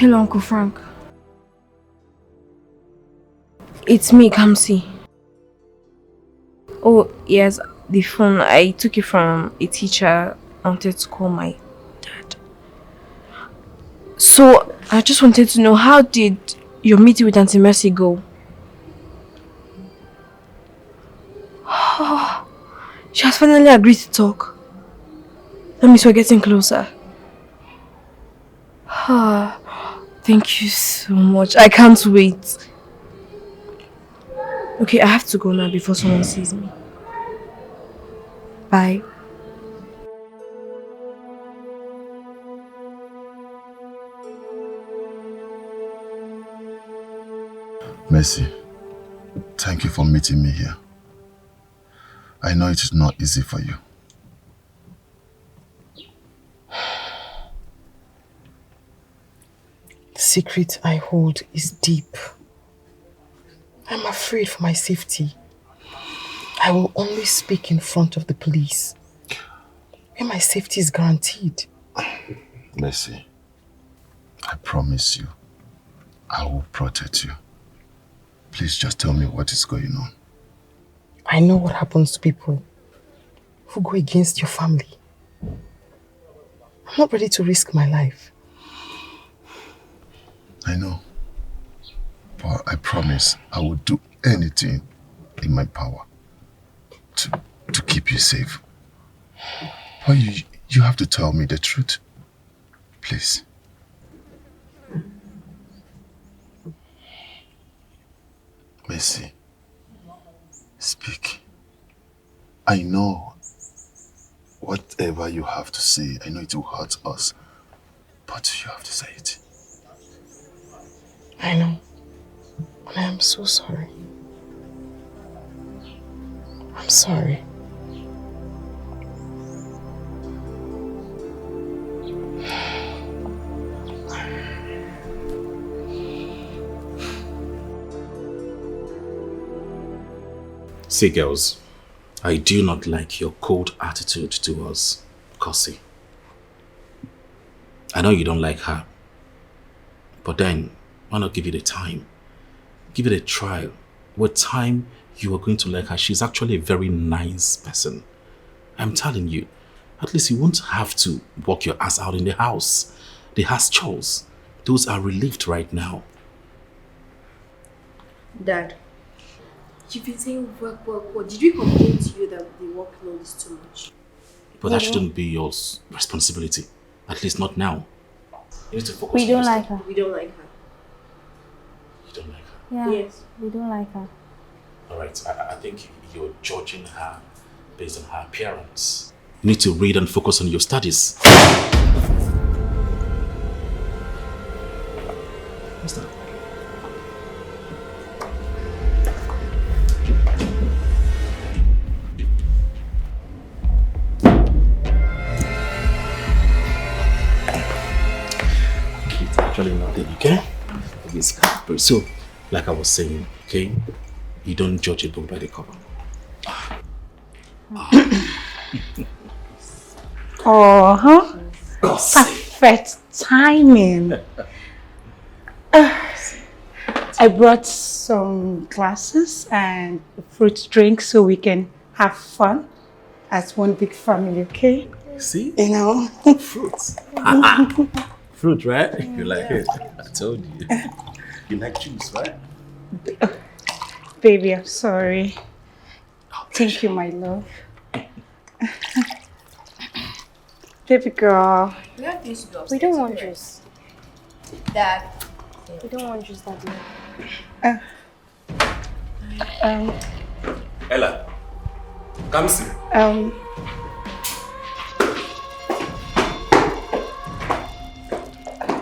Hello, Uncle Frank. It's me, Kamsi. Oh, yes, the phone. I took it from a teacher. I wanted to call my dad. So, I just wanted to know, how did your meeting with Auntie Mercy go? Oh, she has finally agreed to talk. That means we're getting closer. Thank you so much. I can't wait. Okay, I have to go now before someone sees me. Bye. Mercy, thank you for meeting me here. I know it is not easy for you. The secret I hold is deep. I'm afraid for my safety. I will only speak in front of the police, where my safety is guaranteed. Mercy, I promise you, I will protect you. Please just tell me what is going on. I know what happens to people who go against your family. I'm not ready to risk my life. I know. But I promise I will do anything in my power to keep you safe. But you have to tell me the truth. Please. Mercy, speak. I know whatever you have to say, I know it will hurt us, but you have to say it. I know. And I am so sorry. I'm sorry. See, girls, I do not like your cold attitude towards Kosi. I know you don't like her, but then why not give it a time? Give it a trial. With time, you are going to like her. She's actually a very nice person. I'm telling you, at least you won't have to walk your ass out in the house. The house chores, those are relieved right now. Dad, you've been saying work. Did we complain to you that the workload is too much? But that shouldn't be your responsibility. At least not now. You need to focus We on don't your like stuff. her. We don't like her. You don't like her? Yeah, Yes. we don't like her. Alright, I think you're judging her based on her appearance. You need to read and focus on your studies. What's that? It's actually nothing, okay? It's good. So, like I was saying, okay? You don't judge a book by the cover. Oh, perfect timing. I brought some glasses and fruit drinks so we can have fun as one big family, okay? See? You know? Fruits. Fruit, right? You like it? I told you. You like juice, right? Baby, I'm sorry. Thank you, my love. Baby girl. We have things to do We upstairs. don't want juice. Dad. We don't want juice, Daddy. Ella, come see.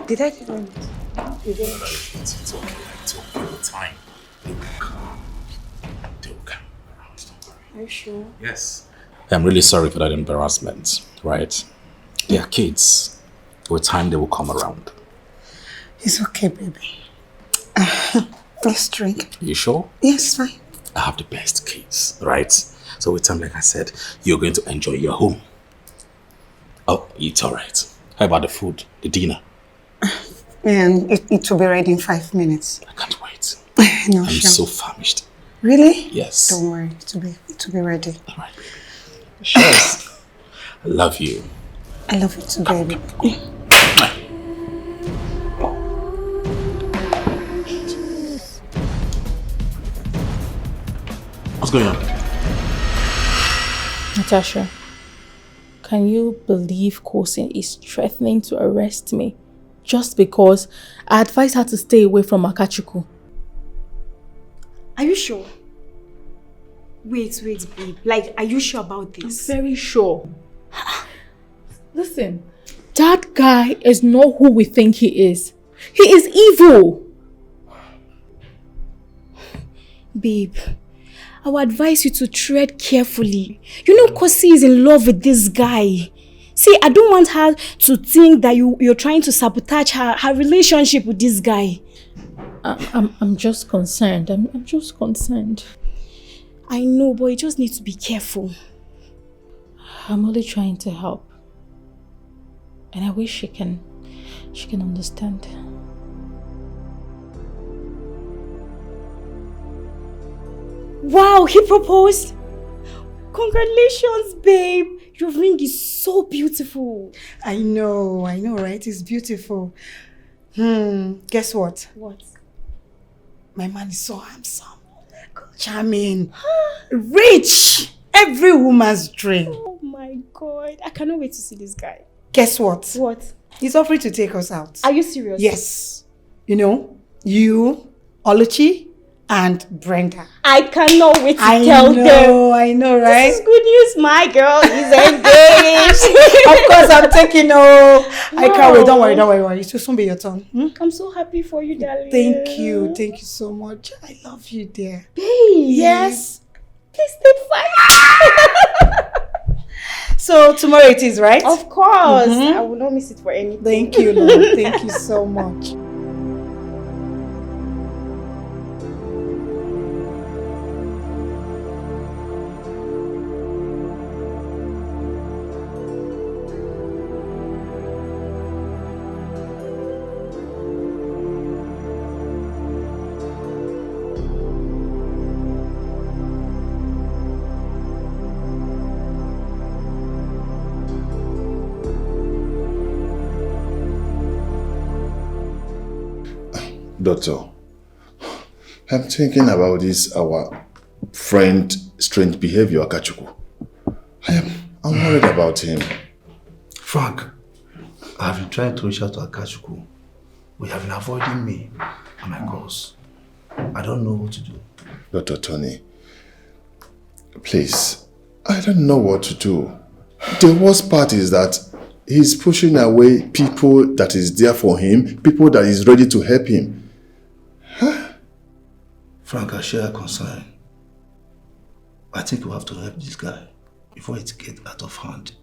Did I tell you? It's okay. It's okay. It's time. They will come. They will come around. Don't worry. Are you sure? Yes. I'm really sorry for that embarrassment, right? They are kids. With time, they will come around. It's okay, baby. Let's drink. You sure? Yes, fine. I have the best kids, right? So with time, like I said, you're going to enjoy your home. Oh, it's all right. How about the food, the dinner? And it will be ready in 5 minutes. I can't wait. No, I'm sure. so famished. Really? Yes. Don't worry, it will be ready. All right, baby. Yes. I love you. I love you too, baby. What's going on? Natasha, can you believe Kosin is threatening to arrest me just because I advised her to stay away from Akachuku? Are you sure? Wait, babe. Like, are you sure about this? I'm very sure. Listen, that guy is not who we think he is. He is evil. Babe, I would advise you to tread carefully. You know Kosi is in love with this guy. See, I don't want her to think that you're trying to sabotage her relationship with this guy. I'm just concerned. I'm just concerned. I know, but you just need to be careful. I'm only trying to help. And I wish she can understand. Wow, he proposed? Congratulations, babe. Your ring is so beautiful. I know, right? It's beautiful. Guess what? What? My man is so handsome. Charming. Rich. Every woman's dream. Oh my God. I cannot wait to see this guy. Guess what? What? He's offering to take us out. Are you serious? Yes. You know, you, Oluchi, and Brenda. I cannot wait to tell them. I know, right? This is good news. My girl is engaged. Of course, I'm taking I can't wait. Don't worry. It will soon be your turn. I'm so happy for you, darling. Thank you so much. I love you, dear. Babe. Yes. Please take 5. So tomorrow it is, right? Of course. I will not miss it for anything. Thank you, Lord. Thank you so much. Doctor, I'm thinking about this, our friend, strange behavior, Akachuku. I'm worried about him. Frank, I have been trying to reach out to Akachuku. We have been avoiding me and my calls. I don't know what to do. Dr. Tony, please, I don't know what to do. The worst part is that he's pushing away people that is there for him, people that is ready to help him. Frank, I share a concern. I think we have to help this guy before it gets out of hand.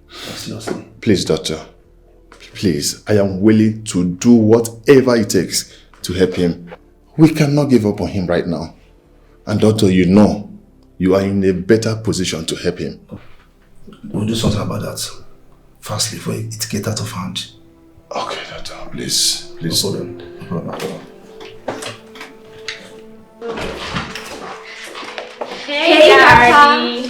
Seriously. Please, doctor. Please, I am willing to do whatever it takes to help him. We cannot give up on him right now. And doctor, you know, you are in a better position to help him. We'll do something about that fastly before it gets out of hand. Okay, doctor, please. No problem. Hey, Daddy.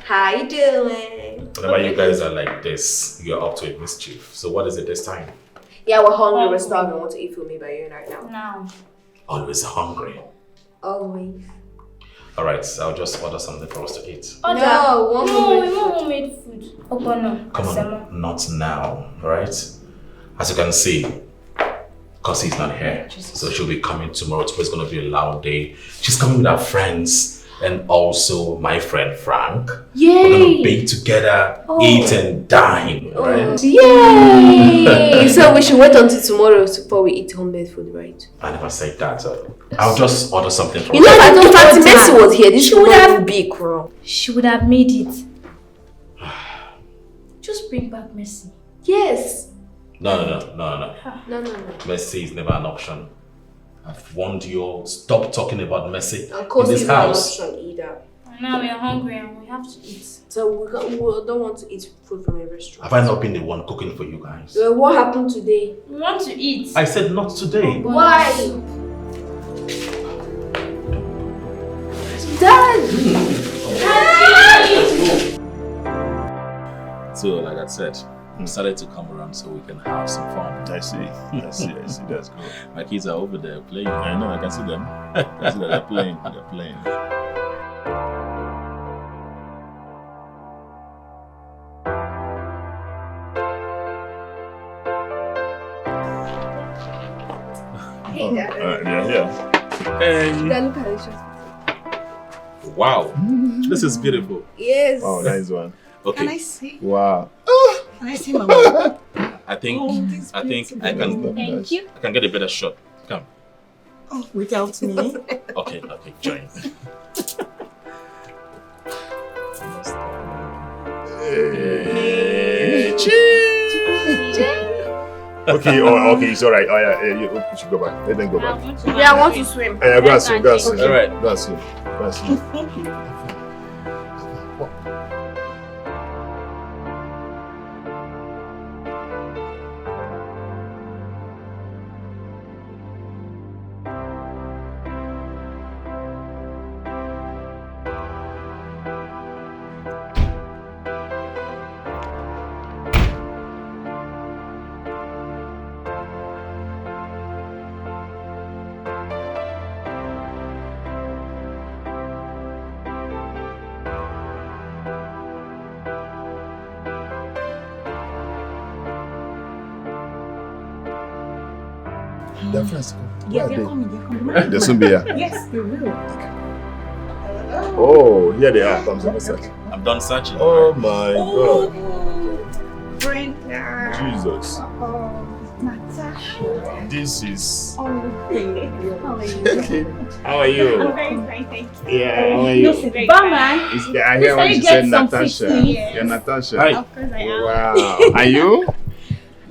How you doing? Whenever you guys are like this, you're up to a mischief. So what is it this time? Yeah, we're hungry. We're starving. We want to eat food made by you right now. No. Always hungry. Always. Alright, so I'll just order something for us to eat. No, we want homemade food. Oh, no. Come on, not now, alright? As you can see, because he's not here, so she'll be coming tomorrow. Tomorrow's gonna be a loud day. She's coming with her friends and also my friend Frank. Yay! We're gonna bake together, eat and dine, right? Yay! So we should wait until tomorrow before we eat homemade food, right? I never said that. I'll just order something from You know that if Auntie Mercy was here, this would have been big. She would have made it. Just bring back Mercy. Yes. No. No. Mercy is never an option. I've warned you all, stop talking about Mercy Of course, in this it's not an house. option either. I Now we are hungry and we have to eat. So we don't want to eat food from a restaurant. Have I not been the one cooking for you guys? Well, what happened today? We want to eat. I said not today. Why? Dad! So, like I said, I decided to come around so we can have some fun. I see. That's good. My kids are over there playing. I know, I can see them. I can see that they're playing. Hey, Dad. Yeah. And Dad, look at this shot. wow, this is beautiful. Yes. Oh, nice one. Okay. Can I see? Wow. Can I see Mama? I think I can Thank you. I can get a better shot. Come. Oh, without me? Okay, join. Okay, okay, it's alright. Oh yeah, you should go back. Let them go back. Yeah, I want to swim. Yeah, go and swim. All right. Go and swim. They're friends. Yeah, they're coming. They'll soon be here. Yes, they will. Oh, here they are. Come search. I'm done searching. Oh my God. Brenda. Jesus. Oh, Natasha. This is. Oh, baby. How are you? Okay. How are you? I'm very fine, thank you. Yeah, how are you? Bama. I hear when you said Natasha. Yes. You're Natasha. Hi. Of course I am. Wow. Are you?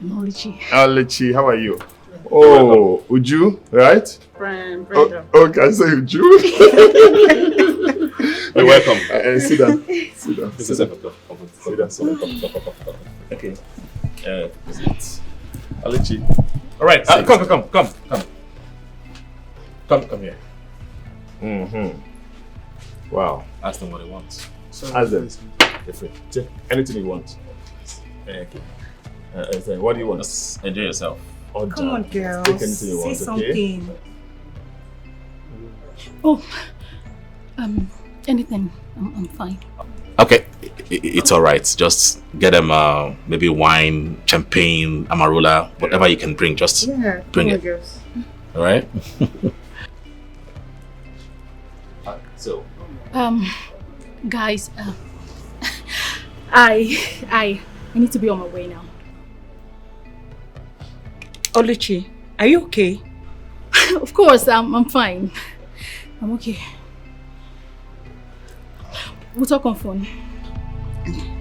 Knowledge. Alechi, how are you? Oh, Uju, right? Brenda. Okay, I say Uju. You're welcome. Sit down. Sit down. Okay. Is it Alechi? All right. Come. Come here. Mm-hmm. Wow. Ask them what they want. Ask them. Take anything you want. Okay. What do you want? Just enjoy yourself. Come on, girls. Take anything you want, Say okay? something. Oh, anything. I'm fine. Okay, it's all right. Just get them maybe wine, champagne, amarula, whatever you can bring. Just bring it. Girls. All right. So, Guys, I need to be on my way now. Oluchi, are you okay? Of course, I'm fine. I'm okay. We'll talk on phone.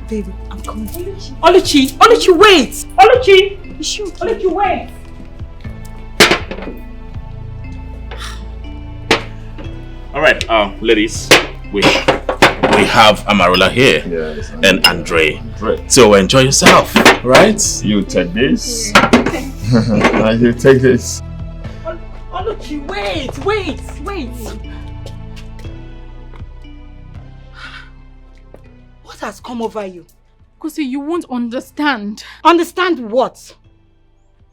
Baby, I'm coming. Oluchi, wait! Oluchi, wait! all right, ladies, we have Amarula here and Andre. So enjoy yourself, right? You take this. And you take this. Oluchi, wait! What has come over you? Kosi, you won't understand. Understand what?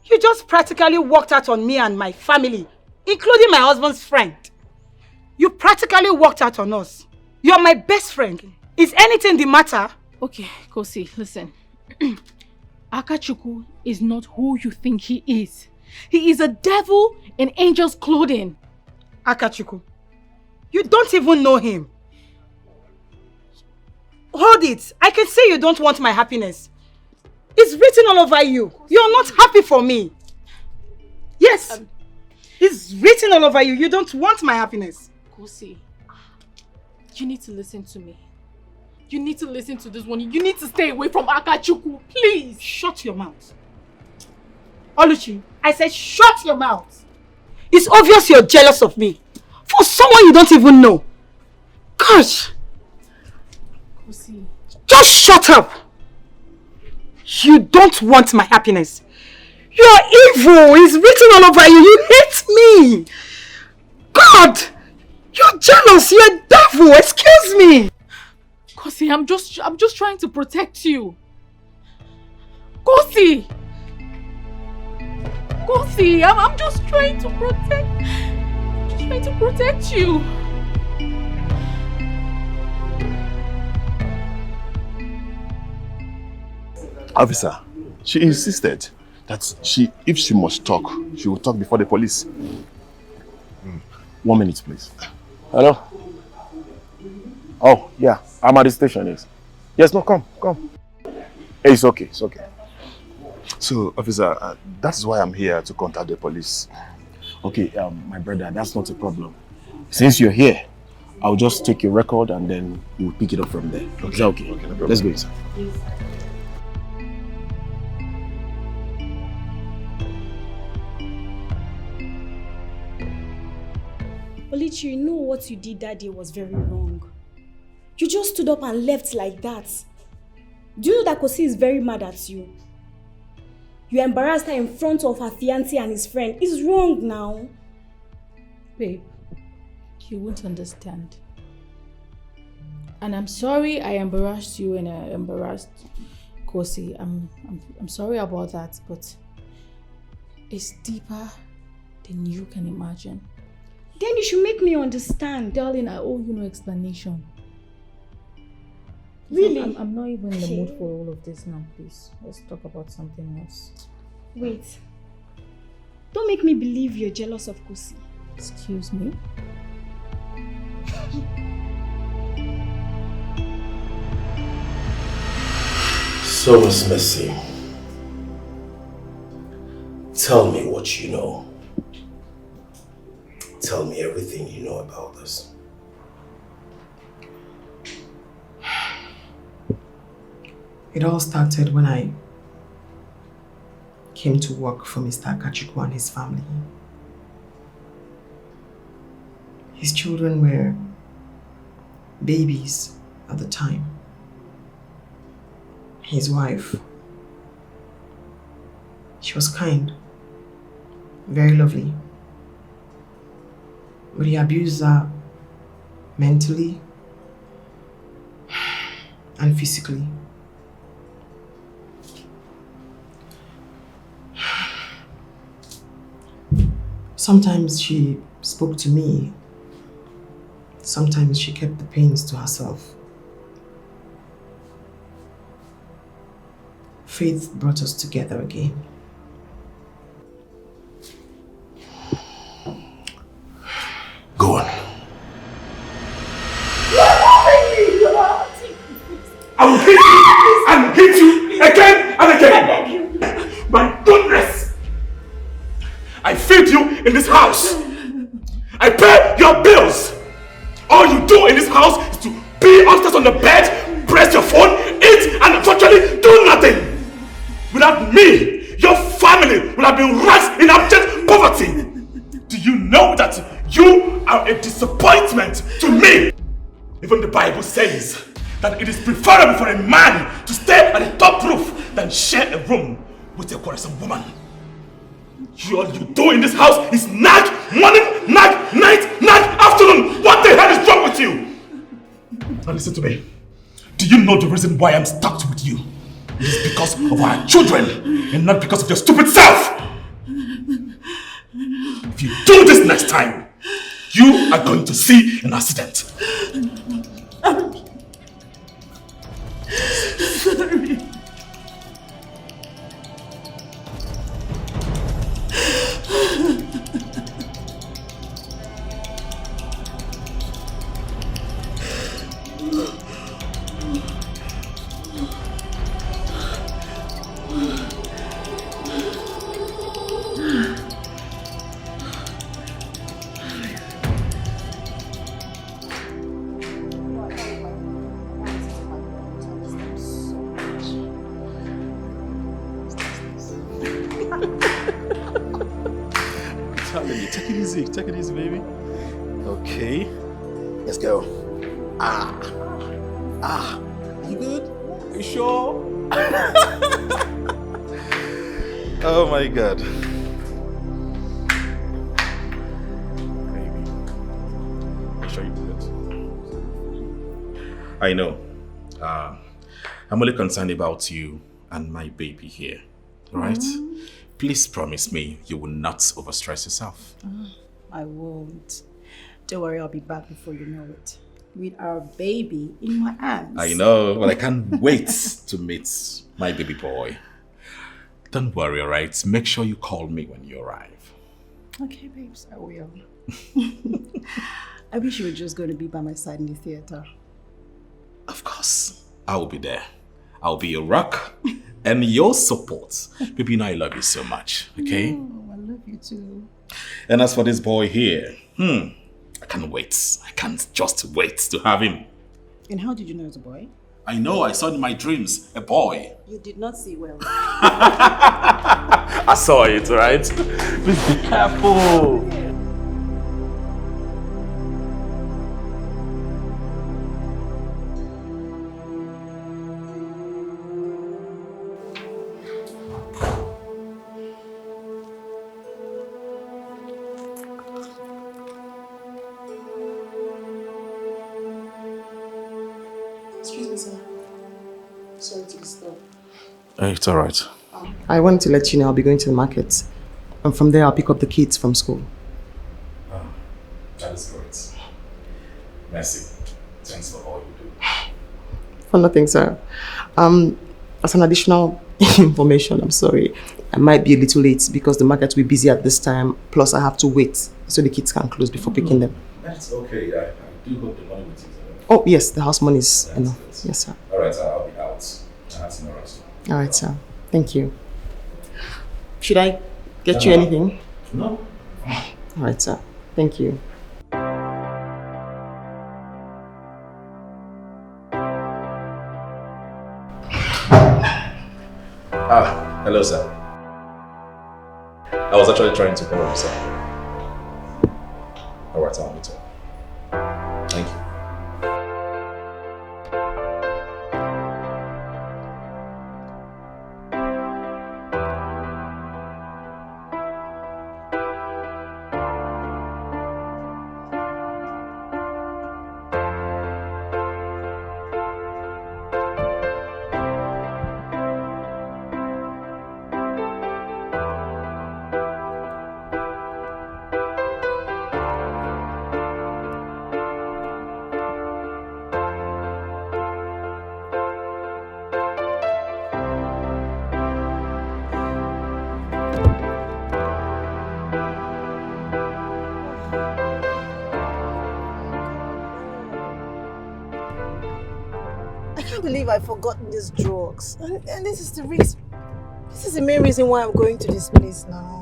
You just practically walked out on me and my family, including my husband's friend. You practically walked out on us. You're my best friend. Is anything the matter? Okay, Kosi, listen. Akachukwu is not who you think he is. He is a devil in angel's clothing. Akachukwu, you don't even know him. Hold it. I can see you don't want my happiness. It's written all over you. You're not happy for me. Yes. It's written all over you. You don't want my happiness. Kosi, you need to listen to me. You need to listen to this one. You need to stay away from Akachukwu, please. Shut your mouth. Oluchi, I said shut your mouth. It's obvious you're jealous of me. For someone you don't even know. Gosh. Kosi. Just shut up! You don't want my happiness. You're evil. It's written all over you. You hate me. God! You're jealous. You're a devil. Excuse me. Kosi, I'm just trying to protect you. Kosi! Kosi, I'm just trying to protect you. Officer, she insisted that if she must talk, she will talk before the police. 1 minute, please. Hello? Oh, yeah, I'm at the station, yes. Yes, no, come. Hey, it's okay. So, officer, that's why I'm here to contact the police. Okay, my brother, that's not a problem. Since you're here, I'll just take your record and then we'll pick it up from there. Okay. Is that okay? Okay, no problem. Let's go inside. Olichi, you know what you did that day was very wrong. You just stood up and left like that. Do you know that Kosi is very mad at you? You embarrassed her in front of her fiancé and his friend. It's wrong now. Babe, you won't understand. And I'm sorry I embarrassed you and I embarrassed Kosi. I'm sorry about that, but it's deeper than you can imagine. Then you should make me understand. Darling, I owe you no explanation. Really? I'm not even in the mood for all of this now, please. Let's talk about something else. Wait. Don't make me believe you're jealous of Kosi. Excuse me? So, Miss Mercy, tell me what you know. Tell me everything you know about this. It all started when I came to work for Mr. Akachukwu and his family. His children were babies at the time. His wife, she was kind, very lovely. But he abused her mentally and physically. Sometimes she spoke to me. Sometimes she kept the pains to herself. Faith brought us together again. Go on. I will hit you and hit you again and again. My goodness! I feed you in this house. I pay your bills. All you do in this house is to be upstairs on the bed, press your phone, eat, and unfortunately do nothing. Without me, your family would have been raised in abject poverty. Do you know that you are a disappointment to me? Even the Bible says that it is preferable for a man to stay at the top roof than share a room with a quarrelsome woman. All you do in this house is nag morning, nag night, nag afternoon. What the hell is wrong with you? Now listen to me. Do you know the reason why I'm stuck with you? It is because of our children and not because of your stupid self. If you do this next time, you are going to see an accident. Sorry. Take it easy, baby. Okay. Let's go. You good? Are you sure? Oh my God. Baby. Are you sure you're good? I know. I'm only concerned about you and my baby here. Alright? Please promise me you will not overstress yourself. I won't. Don't worry, I'll be back before you know it. With our baby in my arms. I know, but I can't wait to meet my baby boy. Don't worry, alright? Make sure you call me when you arrive. Okay, babes, I will. I wish you were just going to be by my side in the theater. Of course, I will be there. I'll be your rock and your support. Baby, you know I love you so much, okay? Oh, I love you too. And as for this boy here, I can't wait. I can't just wait to have him. And how did you know it's a boy? I know, I saw in my dreams, a boy. You did not see well. I saw it, right? Please be careful. Excuse me, sir. Sorry to disturb. It's alright. I wanted to let you know I'll be going to the market. And from there, I'll pick up the kids from school. That is great. Merci. Thanks for all you do. For nothing, sir. As an additional information, I'm sorry. I might be a little late because the market will be busy at this time. Plus, I have to wait so the kids can close before picking them. That's okay. I do hope the money will take it. Oh, yes, the house money is enough. Yes, sir. Alright, I'll be out. I have to know rest. All right, sir. Thank you. Should I get you anything? No. All right, sir. Thank you. Hello, sir. I was actually trying to call you, sir. Alright, I'll meet you. Thank you. I've forgotten these drugs. And this is the reason. This is the main reason why I'm going to this place now.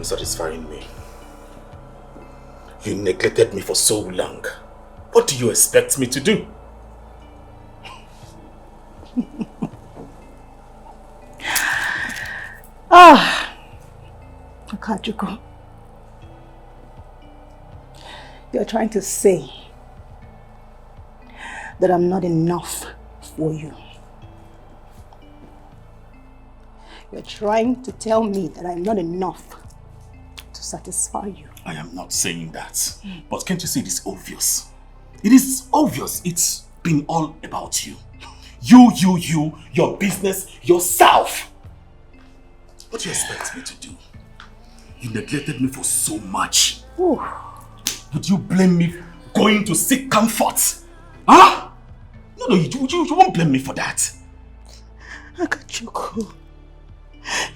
satisfying me. You neglected me for so long. What do you expect me to do? Akachuku. You're trying to say that I'm not enough for you. You're trying to tell me that I'm not enough to satisfy you. I am not saying that. But can't you see it is obvious? It is obvious. It's been all about you. You, your business, yourself. What do you expect me to do? You neglected me for so much. Ooh. Would you blame me going to seek comfort? Huh? No, you won't blame me for that. Akachuku,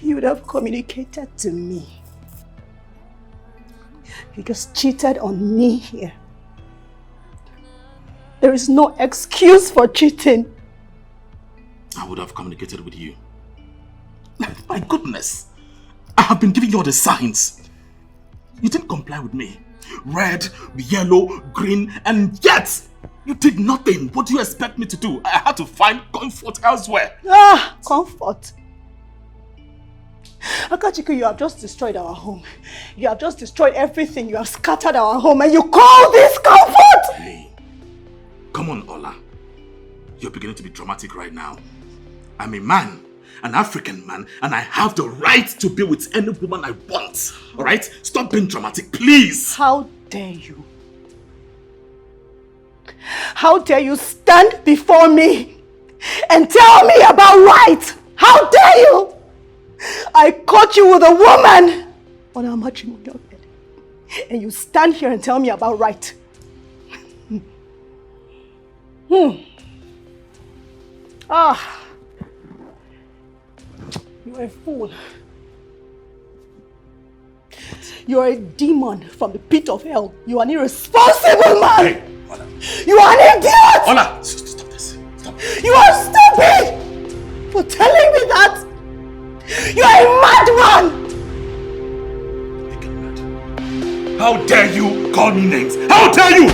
you would have communicated to me. You just cheated on me here. There is no excuse for cheating. I would have communicated with you. My goodness. I have been giving you all the signs. You didn't comply with me. Red, yellow, green, and yet you did nothing. What do you expect me to do? I had to find comfort elsewhere. Comfort. Akachuku, you have just destroyed our home. You have just destroyed everything. You have scattered our home and you call this comfort? Hey, come on, Ola. You're beginning to be dramatic right now. I'm a man, an African man, and I have the right to be with any woman I want. Alright? Stop being dramatic, please. How dare you? How dare you stand before me and tell me about right? How dare you? I caught you with a woman on our matrimonial bed, and you stand here and tell me about right. You're a fool. You're a demon from the pit of hell. You are an irresponsible man. Hey, Ola. You are an idiot. Ola, stop this. Stop. You are stupid for telling me that. You are a madman. How dare you call me names? How dare you?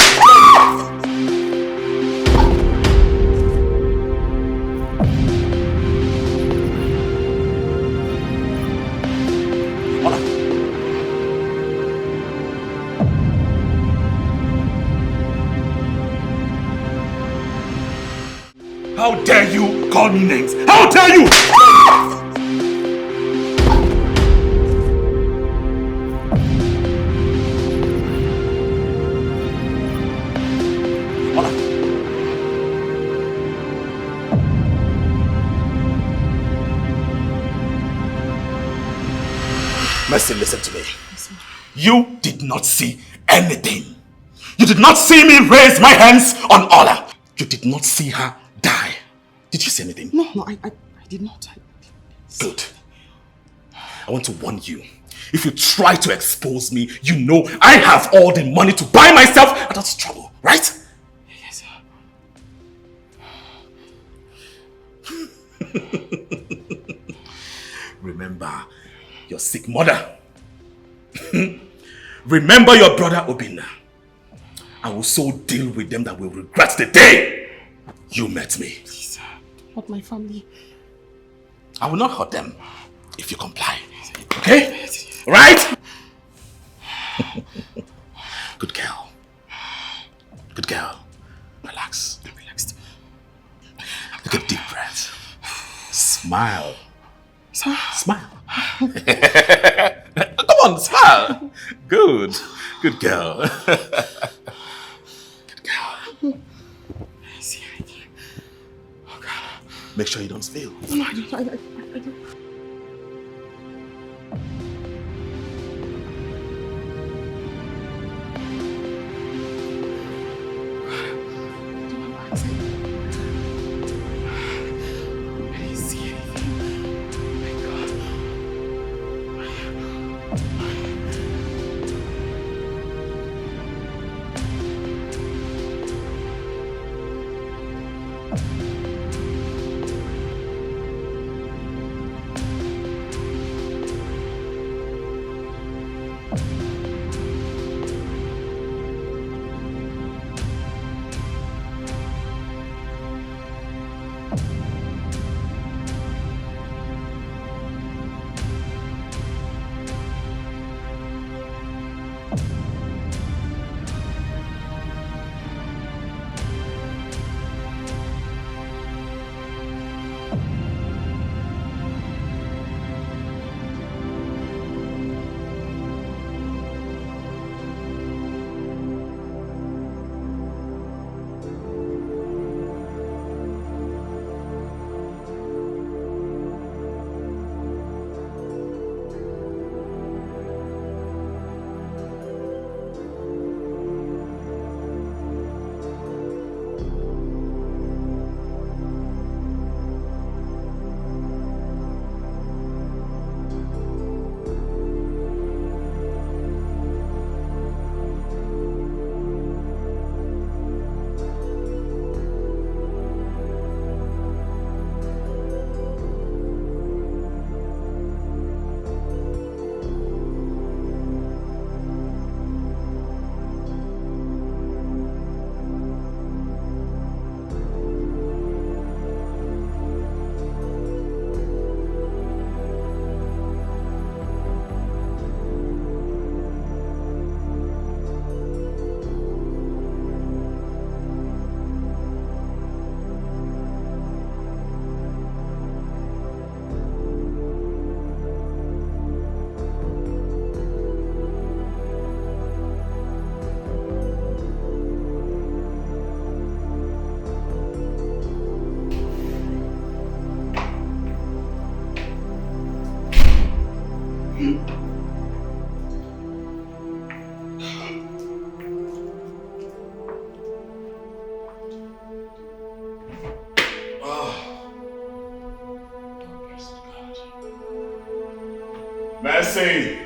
How dare you call me names? How dare you? Mercy, listen to me. You did not see anything. You did not see me raise my hands on Ola. You did not see her die. Did you see anything? No, I did not. Good. I want to warn you. If you try to expose me, you know I have all the money to buy myself out of trouble, right? Yes, sir. Remember your sick mother. Remember your brother Obinna. I will so deal with them that will regret the day you met me. Please, not my family. I will not hurt them if you comply. Okay? Right? Good girl. Good girl. Relax. I'm relaxed. Take a deep breath. Smile. Smile. Come on, smile. Good. Good girl. Good girl. Oh God. Make sure you don't spill. No, I don't. Mercy!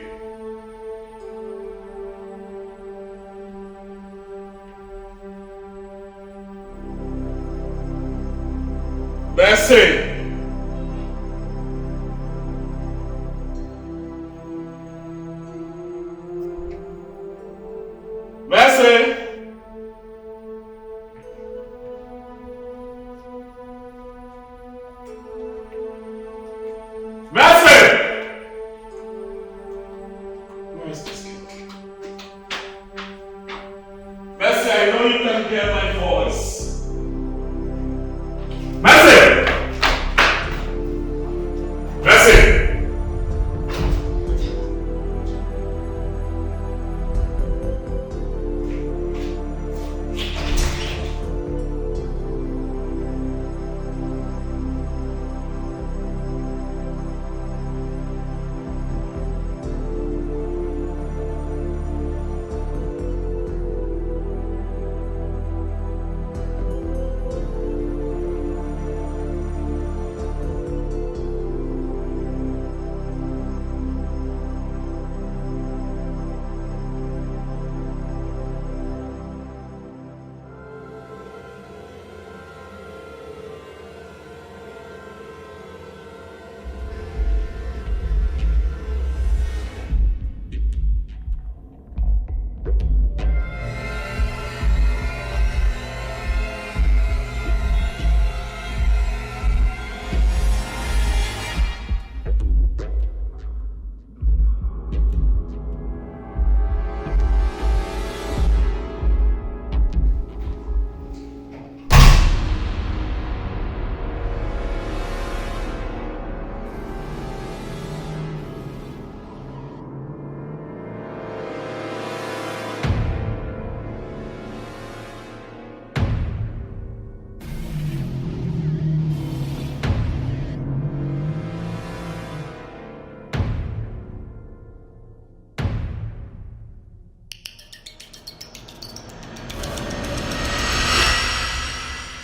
Mercy! Mercy! Mercy! Where is this kid? Mercy, I know you can hear my voice. Mercy! Mercy!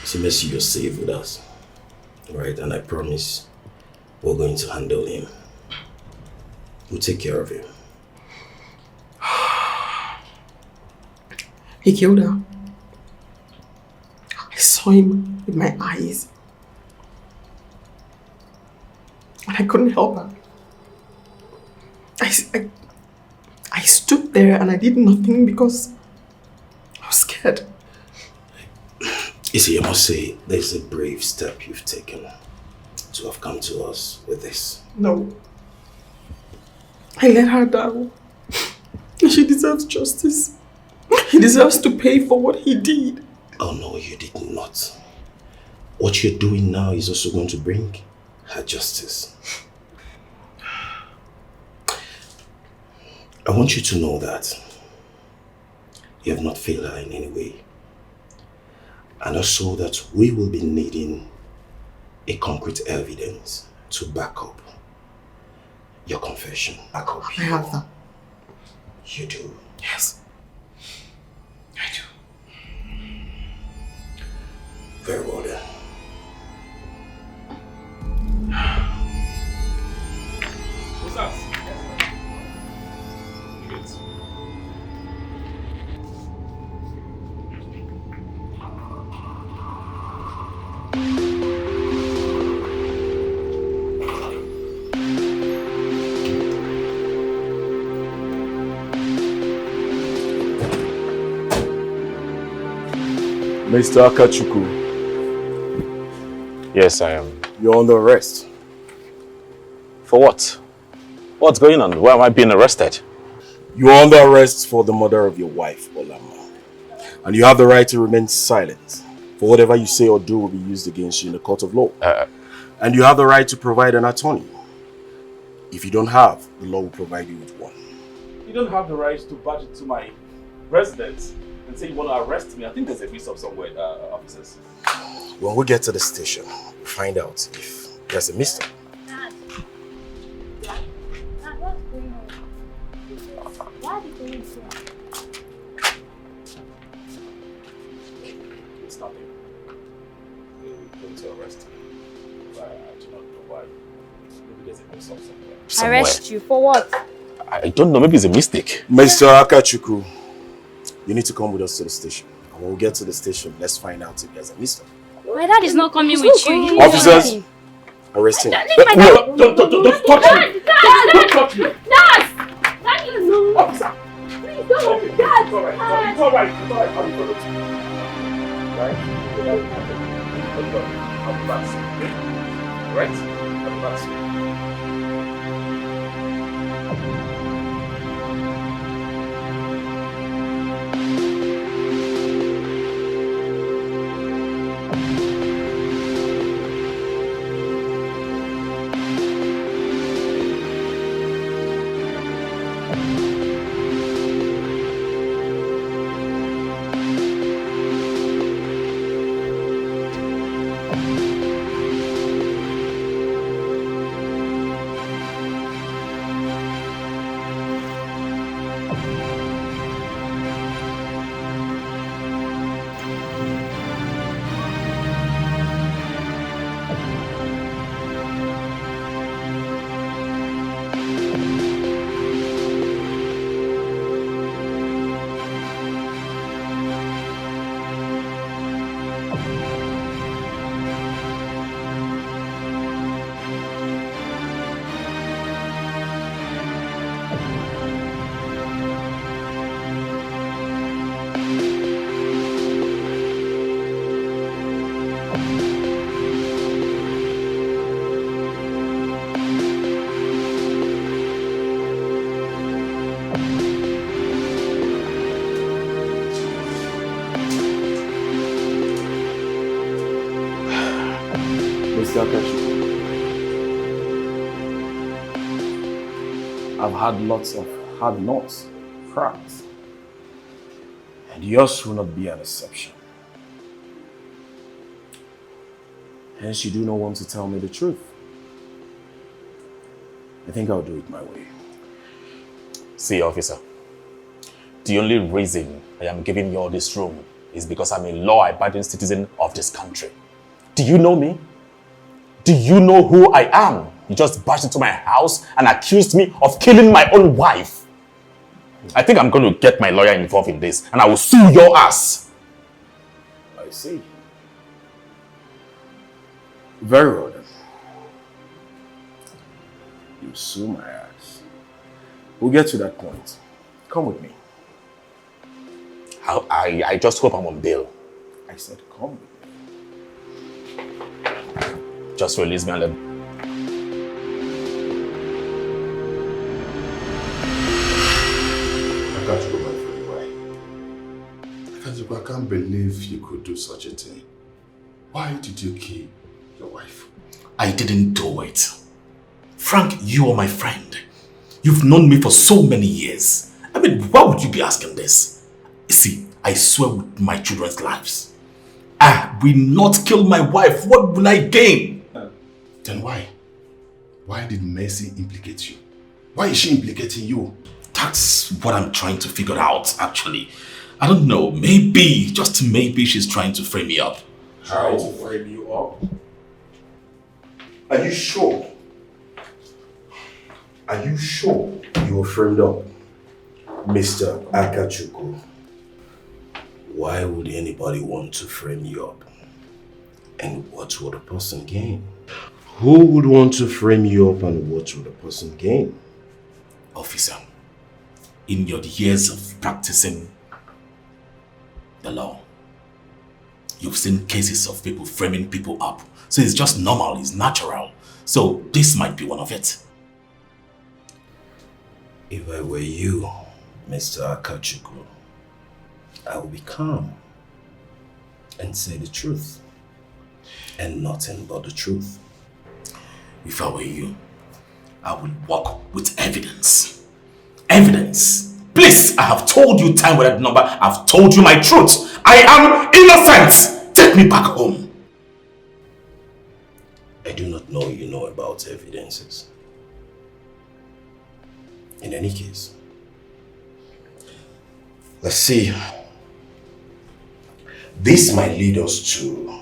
See, Mercy, you're safe with us. Right? And I promise we're going to handle him. We'll take care of him. He killed her. I saw him with my eyes. And I couldn't help her. I stood there and I did nothing because I was scared. You see, I must say, there's a brave step you've taken to have come to us with this. No. I let her down. She he deserves justice. He deserves to pay for what he did. Oh no, you did not. What you're doing now is also going to bring her justice. I want you to know that you have not failed her in any way. And also that we will be needing a concrete evidence to back up your confession. I have that. You do? Yes. I do. Very well then. What's up? Mr. Akachuku. Yes, I am. You're under arrest. For what? What's going on? Why am I being arrested? You are under arrest for the murder of your wife, Olama. And you have the right to remain silent. For whatever you say or do will be used against you in the court of law. And you have the right to provide an attorney. If you don't have, the law will provide you with one. You don't have the right to barge into my residence and say you want to arrest me. I think there's a mix-up somewhere, officers. When we get to the station, we'll find out if there's a mistake. Dad, what's going on? Why are the police here? It's nothing. They're going to arrest me. I do not know why. Maybe there's a mix-up somewhere. Arrest you for what? I don't know, maybe it's a mistake. Mr. Akachuku, you need to come with us to the station. And when we get to the station, let's find out if there's a mistake. My dad is not coming with you. Officers, arrest him. Don't touch me! Don't touch me! Dad! Dad, you know. Officer! Please don't. Okay, Dad! it's alright. It's alright. I'll be followed. Right? I'll be back soon. Right? I'll be back soon. I've had lots of hard knocks, cracks. And yours will not be an exception. Hence, you do not want to tell me the truth. I think I'll do it my way. See, officer, the only reason I am giving you all this room is because I'm a law-abiding citizen of this country. Do you know me? Do you know who I am? You just barged into my house and accused me of killing my own wife. I think I'm going to get my lawyer involved in this and I will sue your ass. I see. Very well then. You sue my ass. We'll get to that point. Come with me. I just hope I'm on bail. I said come with me. Just release me and let me. Akachuko, my friend, why? Akachuko, I can't believe you could do such a thing. Why did you kill your wife? I didn't do it. Frank, you are my friend. You've known me for so many years. I mean, why would you be asking this? See, I swear with my children's lives, I will not kill my wife. What will I gain? Then why? Why did Mercy implicate you? Why is she implicating you? That's what I'm trying to figure out, actually. I don't know. Maybe, just maybe she's trying to frame me up. How to frame you up? Are you sure? Are you sure you were framed up, Mr. Akachuko? Why would anybody want to frame you up? And what would a person gain? Who would want to frame you up and what would a person gain? Officer, in your years of practicing the law, you've seen cases of people framing people up. So it's just normal, it's natural. So this might be one of it. If I were you, Mr. Akachuko, I would be calm and say the truth and nothing but the truth. If I were you, I would work with evidence. Evidence! Please, I have told you time without number. I've told you my truth. I am innocent! Take me back home. I do not know you know about evidences. In any case, let's see. This might lead us to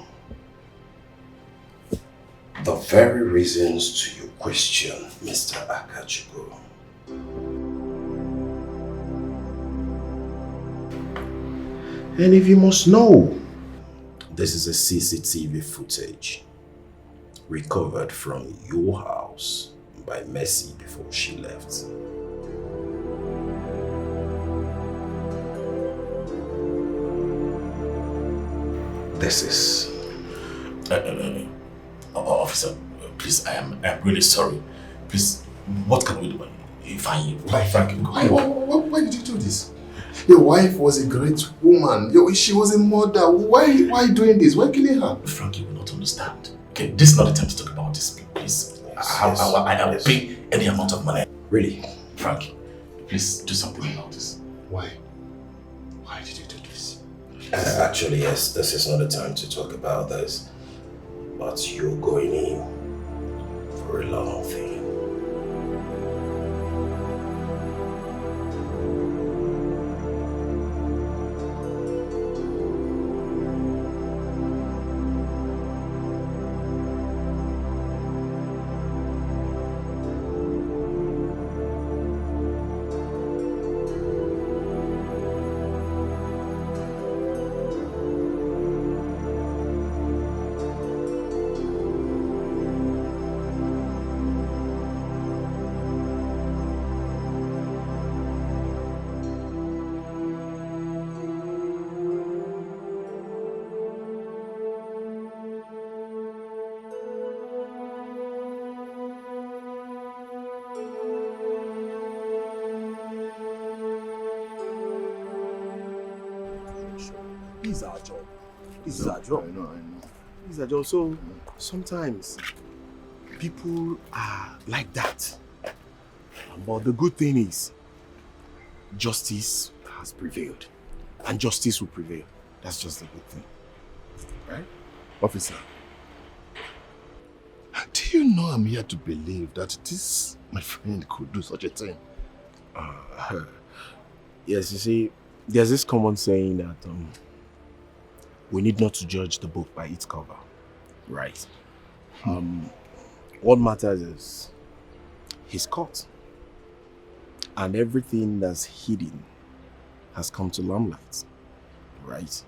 the very reasons to your question, Mr. Akachuko. And if you must know, this is a CCTV footage recovered from your house by Mercy before she left. This is... Officer, please, I'm really sorry. Please, what can we do? If I... Why did you do this? Your wife was a great woman. She was a mother. Why doing this? Why killing her? Frank, you will not understand. Okay, this is not the time to talk about this, please. I will pay any amount of money. Really? Frank, please do something about this. Why? Why did you do this? Actually, yes, this is not the time to talk about this. But you're going in for a long thing. This is our job. This is our job. I know. This is our job. So sometimes people are like that. But the good thing is justice has prevailed. And justice will prevail. That's just the good thing. Right? Officer. Do you know I'm here to believe that this, my friend, could do such a thing? Yes, you see, there's this common saying that we need not to judge the book by its cover. Right. What matters is he's caught. And everything that's hidden has come to limelight. Right.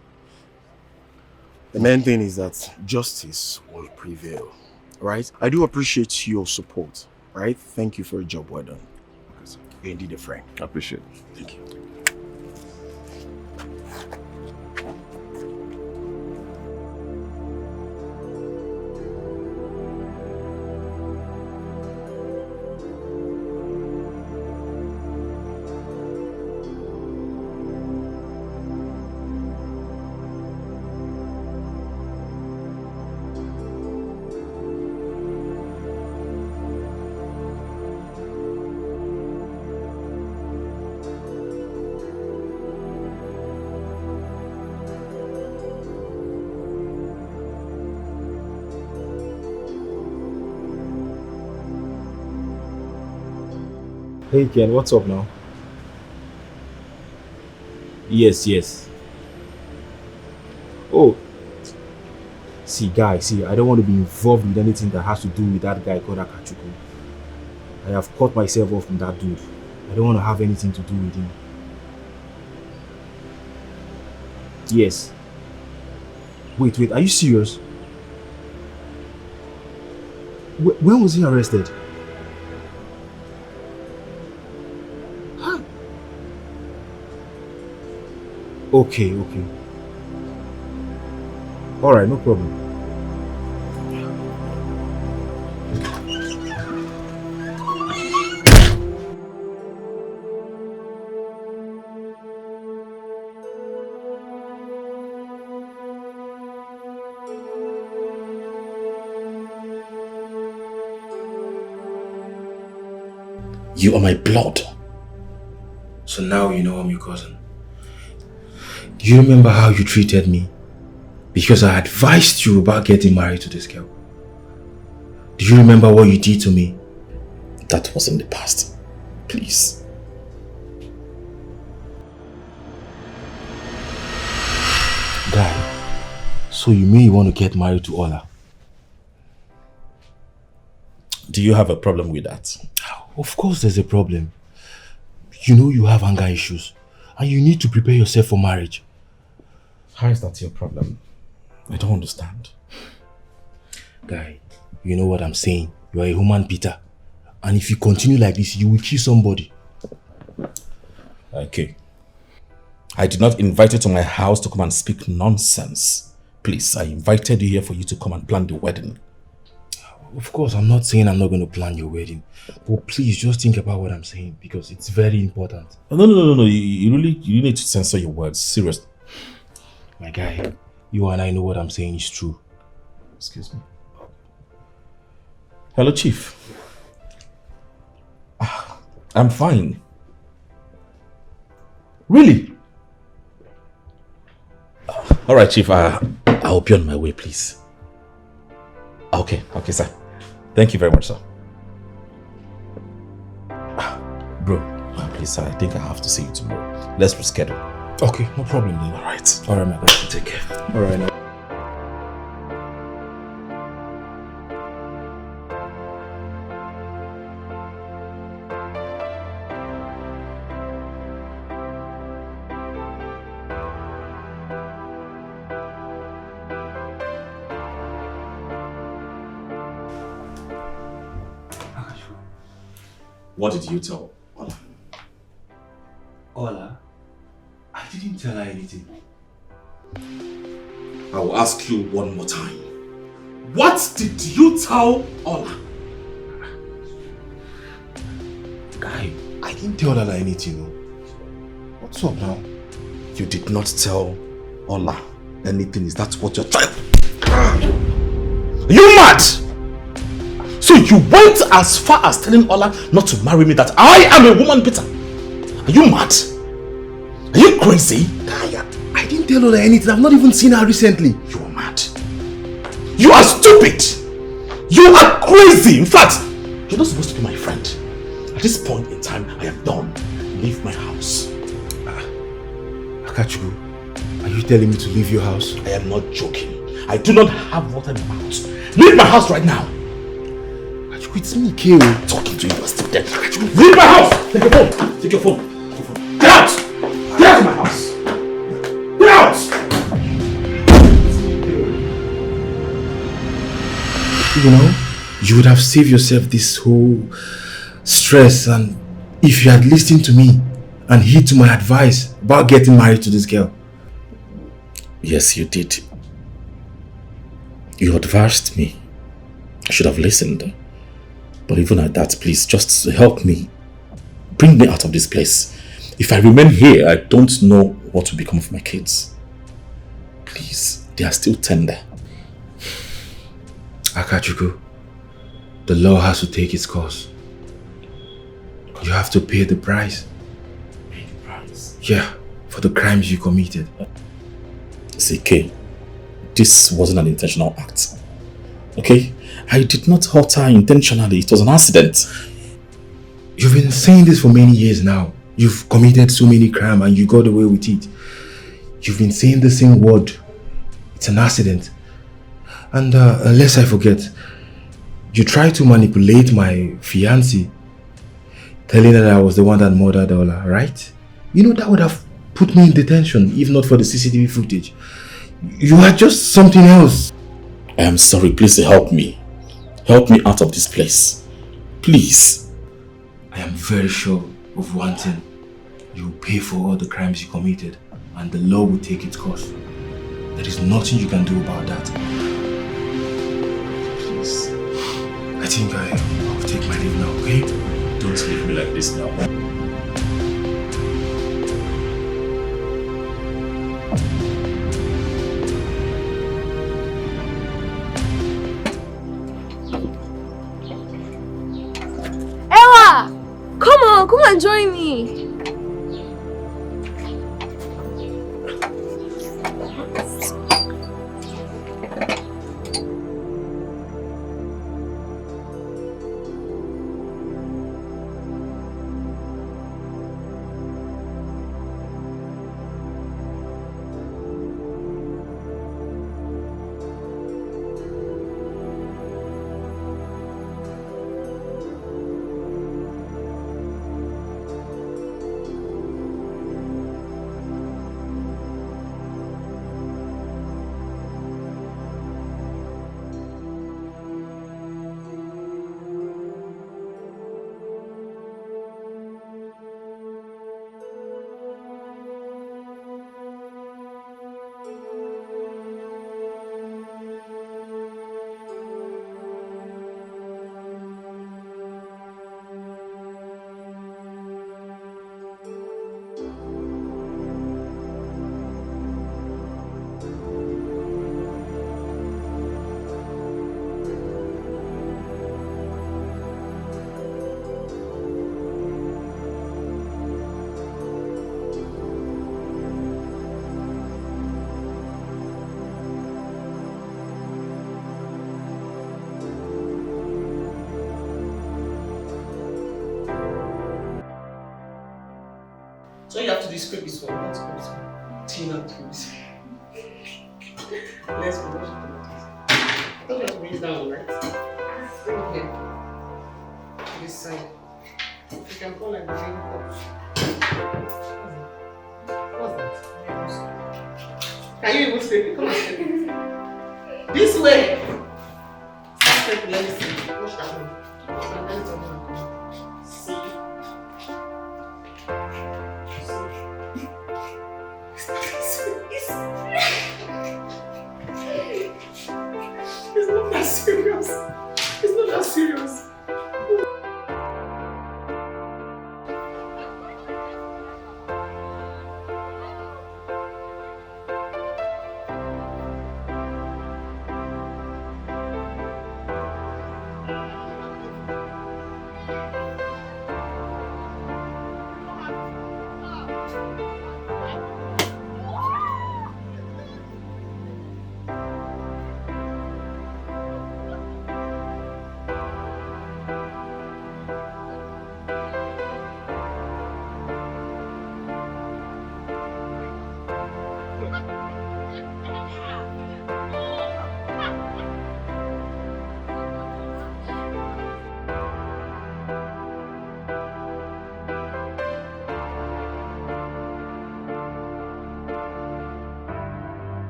The main thing is that justice will prevail. Right? I do appreciate your support. Right? Thank you for a job well done. You're indeed a friend. I appreciate it. Thank you. Hey Ken, what's up now? Yes, yes. Oh, see, guy, see, I don't want to be involved with anything that has to do with that guy called Akachuku. I have cut myself off from that dude. I don't want to have anything to do with him. Yes. Wait, are you serious? When was he arrested? Huh? Okay. Alright, no problem. You are my blood. So now you know I'm your cousin. Do you remember how you treated me? Because I advised you about getting married to this girl. Do you remember what you did to me? That was in the past. Please. Guy, so you mean you want to get married to Ola? Do you have a problem with that? Of course there's a problem. You know you have anger issues and you need to prepare yourself for marriage. How is that your problem? I don't understand. Guy, you know what I'm saying. You are a human beater. And if you continue like this, you will kill somebody. Okay. I did not invite you to my house to come and speak nonsense. Please, I invited you here for you to come and plan the wedding. Of course, I'm not saying I'm not going to plan your wedding. But please, just think about what I'm saying because it's very important. No. You need to censor your words. Seriously. My guy, you and I know what I'm saying is true. Excuse me. Hello, Chief. I'm fine. Really? Alright, Chief. I'll be on my way, please. Okay, sir. Thank you very much, sir. Bro, please, sir, I think I have to see you tomorrow. Let's reschedule. Okay, no problem then. Alright, my guy. Take care. Alright, now. What did you tell Ola? Ola? I didn't tell her anything. I will ask you one more time. What did you tell Ola? Guy, I didn't tell her anything. No. What's up now? You did not tell Ola anything. Is that what you're trying? Are you mad? So you went as far as telling Ola not to marry me, that I am a woman beater? Are you mad? Are you crazy? I didn't tell Ola anything. I've not even seen her recently. You are mad. You are stupid. You are crazy. In fact, you're not supposed to be my friend. At this point in time, I am done. Leave my house. Akachuku, are you telling me to leave your house? I am not joking. I do not have water in my house. Leave my house right now. It's me, Keo. Talking to you, you're still there. Leave my house! Take your phone. Take your phone. Get out! Get out of my house! Get out! You know, you would have saved yourself this whole stress, and if you had listened to me and heed to my advice about getting married to this girl. Yes, you did. You advised me. I should have listened. But even at that, please, just help me. Bring me out of this place. If I remain here, I don't know what will become of my kids. Please, they are still tender. Akachuku, the law has to take its course. You have to pay the price. Pay the price? Yeah, for the crimes you committed. CK, this wasn't an intentional act. Okay? I did not hurt her intentionally. It was an accident. You've been saying this for many years now. You've committed so many crimes and you got away with it. You've been saying the same word. It's an accident. And unless I forget, you tried to manipulate my fiancée, telling her that I was the one that murdered Ola, right? You know, that would have put me in detention if not for the CCTV footage. You are just something else. I am sorry, please help me. Help me out of this place. Please. I am very sure of one thing. You will pay for all the crimes you committed and the law will take its course. There is nothing you can do about that. Please. I think I'll take my leave now, okay? Don't leave me like this now. Come and join me. So you have to describe this one. Let's go this one. Tina, please. Let's go. I thought you have to bring it down, right? Bring it here. To this side. You can go like the rain cups. What's that? Can you even step? Come on, step. This way. Step, let me see. Watch that one. And then it's on the see. It's not that serious. It's not that serious.